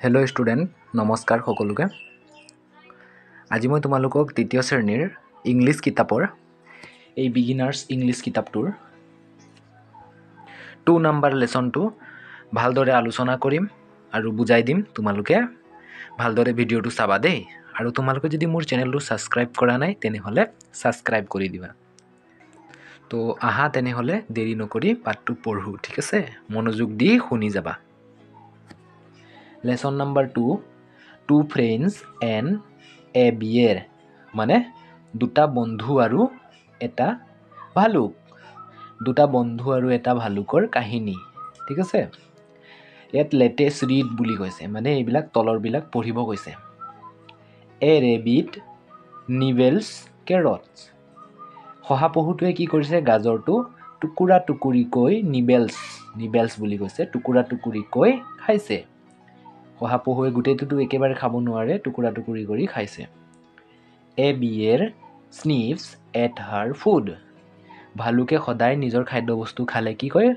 Hello' student, নমস্কাৰ সকলোকে। আজি মই তোমালোকক তৃতীয় শ্ৰেণীৰ ইংলিছ কিতাপৰ এই বিগিনাৰ্ছ ইংলিছ কিতাপটোৰ 2 নম্বৰ লেচনটো ভালদৰে আলোচনা কৰিম আৰু বুজাই দিম। তোমালোকে ভালদৰে ভিডিঅ'টো চাবা দেই। আৰু তোমালোকে যদি মোৰ চেনেলটো ছাবস্ক্ৰাইব কৰা নাই তেনেহ'লে ছাবস্ক্ৰাইব কৰি দিবা। তো আহা তেনেহ'লে দেৰি নকৰি পাঠটো পঢ়োঁ, ঠিক আছে? মনোযোগ দি শুনি যাবা। Lesson number 2, 2 friends and A beer, মানে দুটা বন্ধু আৰু এটা ভালুক। দুটা বন্ধু আৰু এটা ভালুকৰ কাহিনী, ঠিক আছে? ইয়াত লেটেষ্ট ৰিড বুলি কৈছে, মানে এইবিলাক তলৰবিলাক পঢ়িব কৈছে। এ ৰেবিট নিবেলছ কেৰটছ। শহাপহুটোৱে কি কৰিছে? গাজৰটো টুকুৰা টুকুৰিকৈ নিবেলছ বুলি কৈছে, টুকুৰা টুকুৰিকৈ খাইছে। শহাপহুৱে গোটেইটোতো একেবাৰে খাব নোৱাৰে, টুকুৰা টুকুৰি কৰি খাইছে। এ বিয়েৰ স্নিফছ এট হাৰ ফুড। ভালুকে সদায় নিজৰ খাদ্যবস্তু খালে কি কয়?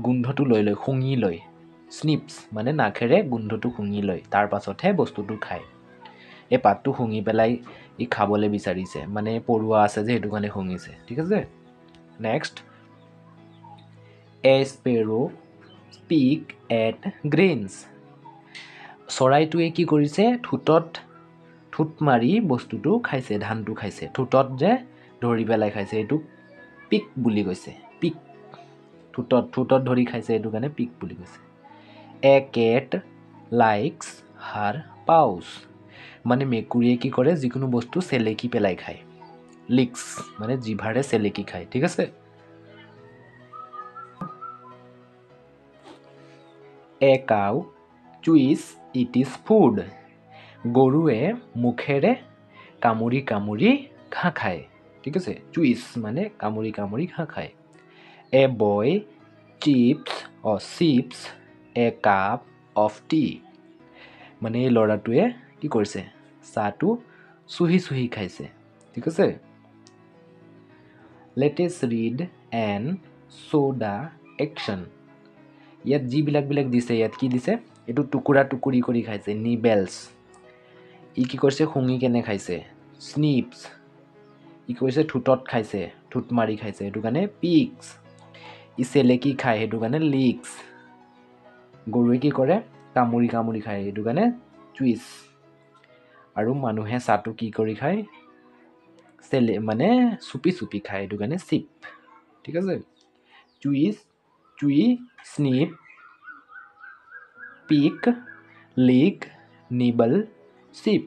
গোন্ধটো লৈ লয়, শুঙি লয়। স্নিপছ মানে নাকেৰে গোন্ধটো শুঙি লয়, তাৰ পাছতহে বস্তুটো খায়। এই পাতটো শুঙি পেলাই ই খাবলৈ বিচাৰিছে, মানে পৰুৱা আছে যে সেইটো কাৰণে শুঙিছে, ঠিক আছে? নেক্সট, এ স্পেৰো স্পিক এট গ্ৰেইনছ। চৰাইটোৱে কি কৰিছে? ঠোঁট মাৰি বস্তুটো খাইছে, ধানটো খাইছে। ঠোঁটত যে ধৰি পেলাই খাইছে, এইটো পিক বুলি কৈছে। পিক, ঠোঁটত ধৰি খাইছে, এইটো কাৰণে পিক বুলি কৈছে। এ কেট লাইকছ হাৰ পাউচ। মানে মেকুৰীয়ে কি কৰে? যিকোনো বস্তু চেলেকি পেলাই খায়। লিক্স মানে জিভাৰে চেলেকি খায়, ঠিক আছে? A cow chews it is food. গৰুৱে মুখেৰে কামুৰি কামুৰি ঘাঁহ খায়, ঠিক আছে? চুইছ মানে কামুৰি কামুৰি ঘাঁহ খায়। A boy sips a cup of tea. মানে এই ল'ৰাটোৱে কি কৰিছে? চাহটো চুহি চুহি খাইছে, ঠিক আছে? Latest read and show' the action. ইয়াত যিবিলাক দিছে, ইয়াত কি দিছে? এইটো টুকুৰা টুকুৰি কৰি খাইছে, নিবেলছ। ই কি কৰিছে? শুঙি কেনে খাইছে, স্নিপছ। ই কৰিছে ঠোঁটত খাইছে, ঠোঁট মাৰি খাইছে, সেইটো কাৰণে পিক্স। ই চেলেকি খায়, সেইটো কাৰণে লিক্স। গৰুৱে কি কৰে? কামুৰি কামুৰি খায়, সেইটো কাৰণে চুইছ। আৰু মানুহে চাহটো কি কৰি খায়? মানে চুপি চুপি খায়, সেইটো কাৰণে চিপ, ঠিক আছে? চুই স্নিপ পিক লিক নিবল চিপ।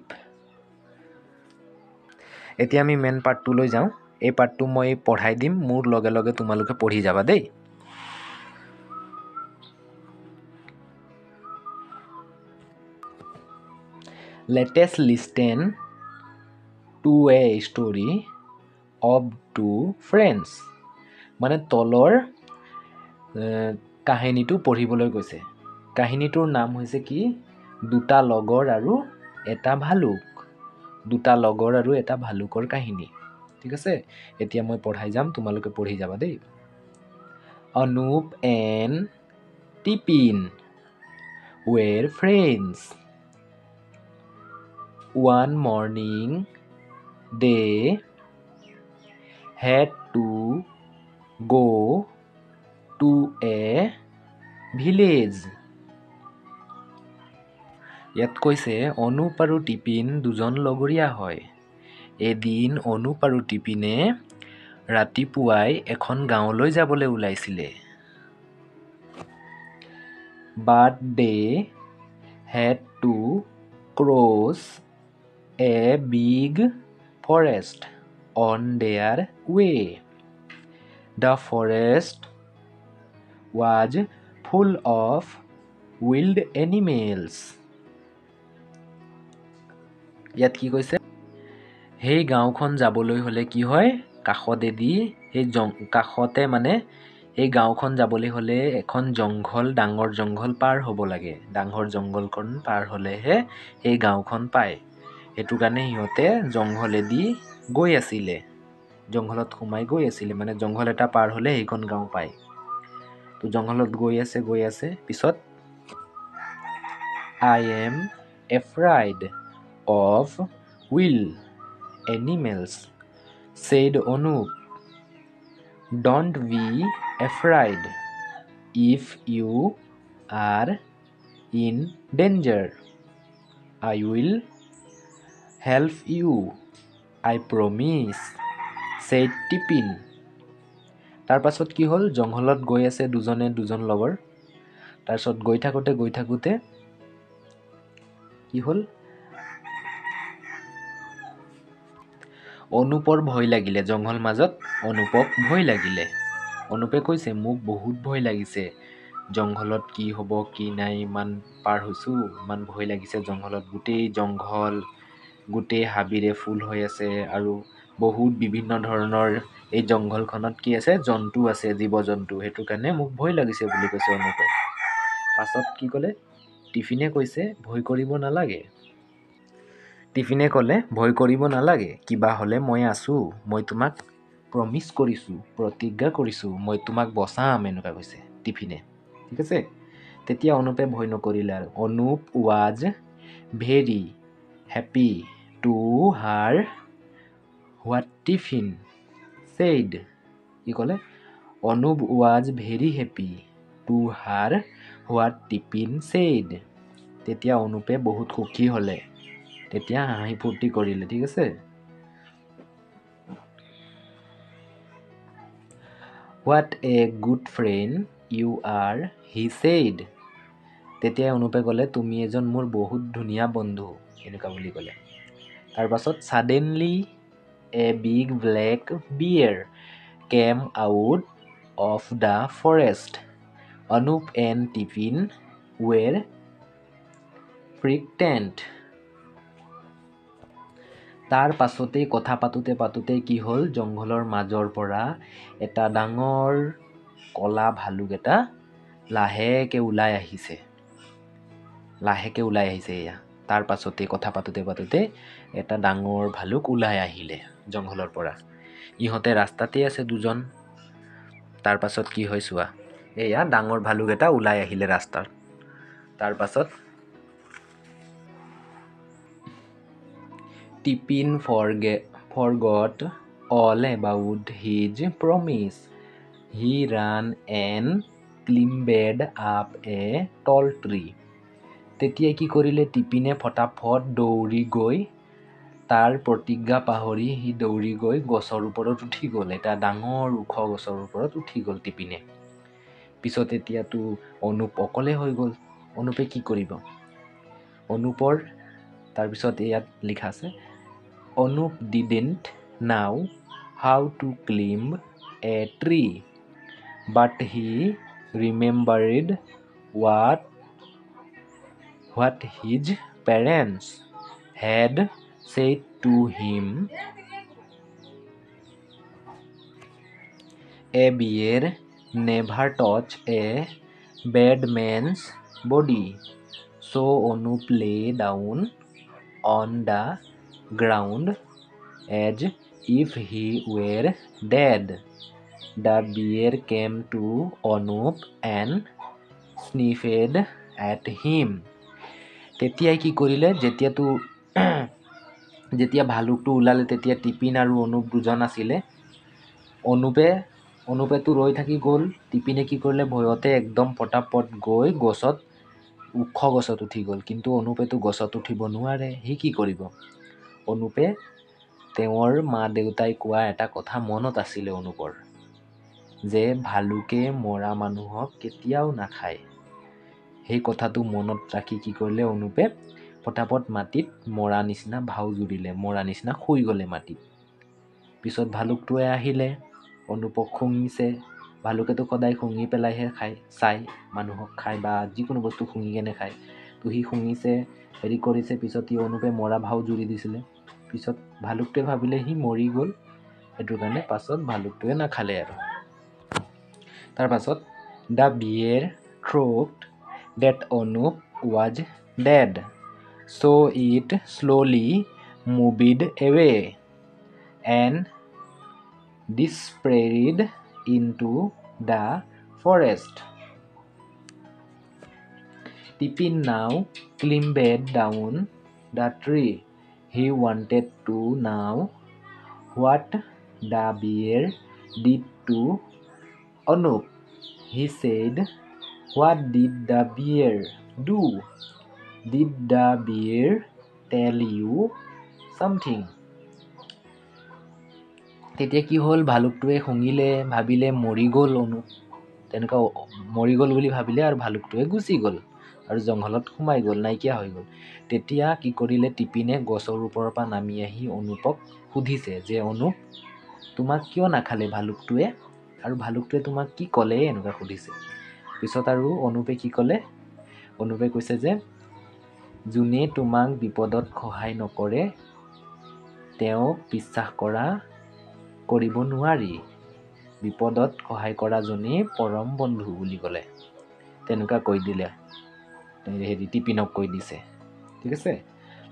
এতিয়া আমি মেইন পাৰ্টটোলৈ যাওঁ। এই পাৰ্টটো মই পঢ়াই দিম, মোৰ লগে লগে তোমালোকে পঢ়ি যাবা দেই। Let's listen to a story of 2 friends. মানে তলৰ কাহিনীটো পঢ়িবলৈ কৈছে। কাহিনীটোৰ নাম হৈছে কি? দুটা লগৰ আৰু এটা ভালুক। দুটা লগৰ আৰু এটা ভালুকৰ কাহিনী, ঠিক আছে? এতিয়া মই পঢ়াই যাম, তোমালোকে পঢ়ি যাবা দেই। Anup and Tipin were friends. One morning they had to go to a village. ইয়াত কৈছে অনুপ আৰু টিপিন দুজন লগৰীয়া হয়। এদিন অনুপ আৰু টিপিনে ৰাতিপুৱাই এখন গাঁৱলৈ যাবলৈ ওলাইছিলে। But they had to cross a big forest on their way. The forest was full of wild animals. ইয়াত কি কৈছে? সেই গাঁওখন যাবলৈ হ'লে কি হয়? কাষতে মানে এই গাঁওখন যাবলৈ হ'লে এখন ডাঙৰ জংঘল পাৰ হ'ব লাগে। ডাঙৰ জংঘলখন পাৰ হ'লেহে এই গাঁওখন পায়। সেইটো কাৰণে সিহঁতে জংঘলেদি গৈ আছিলে, জংঘলত সোমাই গৈ আছিলে। মানে জংঘল এটা পাৰ হ'লে সেইখন গাঁও পায়। তো জংঘলত গৈ আছে, পিছত I am afraid of wild animals, said Anup. Don't be afraid. If you are in danger, I will help you. I promise, said Tippin. তাৰ পাছত কি হ'ল, জংঘলত গৈ আছে দুজন লগৰ। তাৰপিছত গৈ থাকোঁতে কি হ'ল, অনুপৰ ভয় লাগিলে। জংঘল মাজত অনুপক ভয় লাগিলে। অনুপে কৈছে, মোক বহুত ভয় লাগিছে। জংঘলত কি হ'ব কি নাই, ইমান পাৰ হৈছোঁ, ইমান ভয় লাগিছে জংঘলত। গোটেই জংঘল, গোটেই হাবিৰে ফুল হৈ আছে আৰু বহুত বিভিন্ন ধৰণৰ এই জংঘলখনত কি আছে, জন্তু আছে, জীৱ জন্তু। সেইটো কাৰণে মোক ভয় লাগিছে বুলি কৈছে অনুপে। পাছত কি ক'লে, টিফিনে কৈছে, ভয় কৰিব নালাগে। টিফিনে ক'লে, ভয় কৰিব নালাগে, কিবা হ'লে মই আছোঁ। মই তোমাক প্ৰমিছ কৰিছোঁ, প্ৰতিজ্ঞা কৰিছোঁ, মই তোমাক বচাম, এনেকুৱা কৈছে টিফিনে। ঠিক আছে। তেতিয়া অনুপে ভয় নকৰিলে আৰু। Anup was very happy two her what tiffin said. কি ক'লে, Anup was very happy two her what tiffin said. তেতিয়া অনুপে বহুত সুখী হ'লে, তেতিয়া হাঁহি ফূৰ্তি কৰিলে। ঠিক আছে। What a good friend you are, he said. তেতিয়া অনুপে ক'লে, তুমি এজন মোৰ বহুত ধুনীয়া বন্ধু, এনেকুৱা বুলি ক'লে। তাৰপাছত suddenly a big black bear came out of the forest. Anup and Tiffin were frightened. তাৰ পাছতেই কথা পাতোতে কি হ'ল, জংঘলৰ মাজৰ পৰা এটা ডাঙৰ কলা ভালুক এটা লাহেকে ওলাই আহিছে। এয়া। তাৰ পাছতেই কথা পাতোতে এটা ডাঙৰ ভালুক ওলাই আহিলে জংঘলৰ পৰা। ইহঁতে ৰাস্তাতেই আছে দুজন। তাৰ পাছত কি হয় চোৱা, এয়া ডাঙৰ ভালুক এটা ওলাই আহিলে ৰাস্তাত। তাৰ পাছত tiffin forgot all about his promise. He ran and climbed up a tall tree. তেতিয়া কি কৰিলে, টিফিনে ফটাফট দৌৰি গৈ তাৰ প্ৰতিজ্ঞা পাহৰি সি দৌৰি গৈ গছৰ ওপৰত উঠি গ'ল। এটা ডাঙৰ ওখ গছৰ ওপৰত উঠি গ'ল টিফিনে। পিছত এতিয়াতো অনুপ অকলে হৈ গ'ল। অনুপে কি কৰিব? অনুপৰ তাৰপিছত ইয়াত লিখা আছে, Anup didn't know how to climb a tree, but he remembered what his parents had said to him. A bear never touched a bad man's body. So Anup lay down on the ground as if he were dead. The bear came to Anup and sniffed at him. তেতিয়াই কি কৰিলে, যেতিয়া ভালুকটো ওলালে, তেতিয়া tiffin আৰু অনুপ দুজন আছিলে। অনুপেতো ৰৈ থাকি গ'ল। টিফিনে কি কৰিলে, ভয়তে একদম পটাপট গৈ ওখ গছত উঠি গ'ল। কিন্তু অনুপেতো গছত উঠিব নোৱাৰে। সি কি কৰিব? অনুপে তেওঁৰ মা দেউতাই কোৱা এটা কথা মনত আছিলে অনুপৰ, যে ভালুকে মৰা মানুহক কেতিয়াও নাখায়। সেই কথাটো মনত ৰাখি কি কৰিলে, অনুপে পটাপট মাটিত মৰা নিচিনা ভাও জুৰিলে, মৰা নিচিনা শুই গ'লে মাটিত। পিছত ভালুকটোৱে আহিলে, অনুপক শুঙিছে। ভালুকেতো সদায় শুঙি পেলাইহে চাই মানুহক খায় বা যিকোনো বস্তু শুঙি কেনে খায়। তো সি শুঙিছে, হেৰি কৰিছে। পিছত সি অনুপে মৰা ভাও জুৰি দিছিলে। পিছত ভালুকটোৱে ভাবিলে সি মৰি গ'ল, সেইটো কাৰণে পাছত ভালুকটোৱে নাখালে আৰু। তাৰ পাছত the beer thought that Anup was dead, so it slowly moved away and disappeared into the forest. Tippin now climbed down the tree. He wanted to know what the bear did to Anup. He said, "What did the bear do? Did the bear tell you something?" তেতিয়া কি হ'ল, ভালুকটোৱে শুঙিলে, ভাবিলে মৰি গ'ল অনুপ, তেনেকুৱা মৰি গ'ল বুলি ভাবিলে আৰু ভালুকটোৱে গুচি গ'ল আৰু জংঘলত সোমাই গ'ল, নাইকিয়া হৈ গ'ল। তেতিয়া কি কৰিলে, টিপিনে গছৰ ওপৰৰ পৰা নামি আহি অনুপক সুধিছে যে, অনুপ, তোমাক কিয় নাখালে ভালুকটোৱে, আৰু ভালুকটোৱে তোমাক কি ক'লে, এনেকুৱা সুধিছে। পিছত আৰু অনুপে কি ক'লে, অনুপে কৈছে যে, যোনে তোমাক বিপদত সহায় নকৰে তেওঁক বিশ্বাস কৰিব নোৱাৰি, বিপদত সহায় কৰাজনেই পৰম বন্ধু বুলি ক'লে। তেনেকুৱা কৈ দিলে, টিপিনক কৈ দিছে, ঠিক আছে।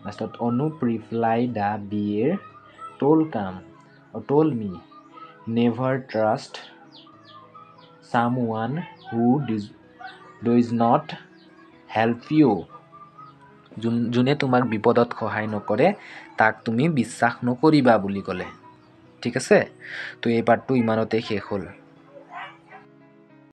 লাষ্টত Anup reply, the beer told me never trust someone who does not help you. যোনে তোমাক বিপদত সহায় নকৰে তাক তুমি বিশ্বাস নকৰিবা বুলি ক'লে, ঠিক আছে। তো এই পাৰ্টটো ইমানতে শেষ হ'ল।